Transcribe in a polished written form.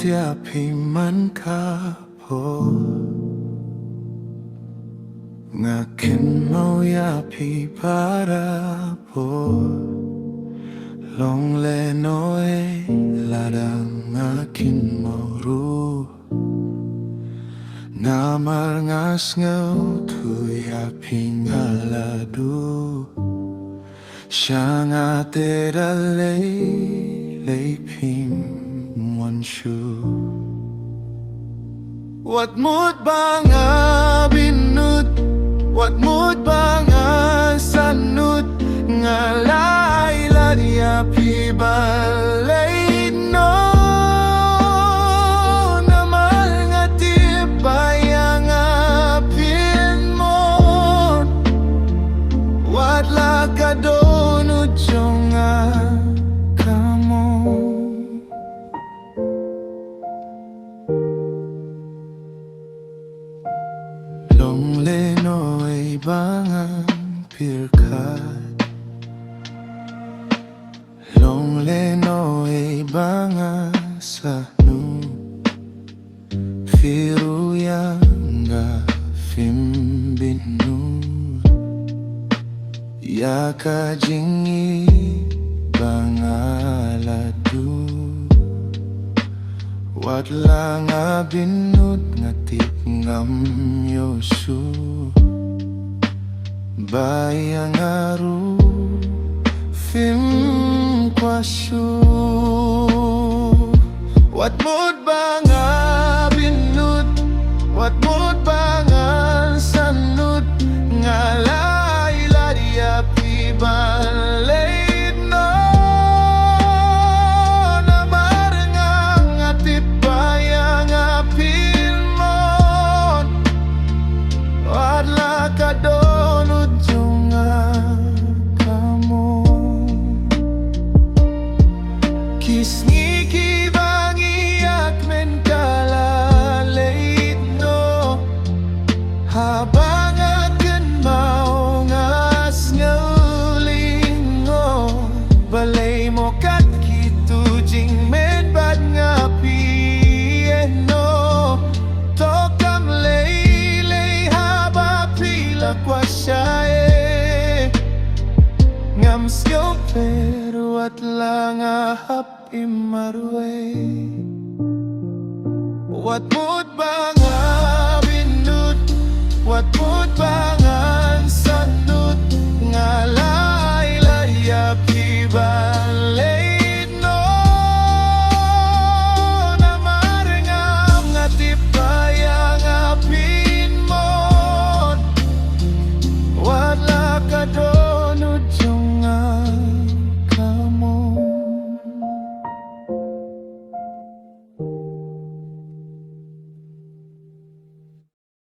yapi man ka po ngakin mau yapi para po long le noe ladang ngakin mau ru namar ngas ngau tu yapi ngaladu Shanga tera lei pim wanshu Wat mood banga binut Wat mood banga sanut Ngalai ladia pi balay no Namal ngati bayang apin mo Wat lakado Jonga kamu Long le noe bangang pirkat Long le noe bangang sahnu Firu yang ga fimbinu Ya kajingi bangaladu Wat lang abinut ngatip ngam yosu Bayang aru film kwasyu Wat mood bang abinut Wat mood bang sanut Ngalai ladia pi balay no Namar ngang atip bayang apil mon Wadla kadonut junga kamu Kisngi kibangi akmen kalalait no Habang akan mau ngas ngulingo Balay mo kat kitu jing men bad ngapi no Tokam lay haba pila kwa siya Ngam skill pero at lang ahap imarwe Wat mood bang abinut Wat mood bang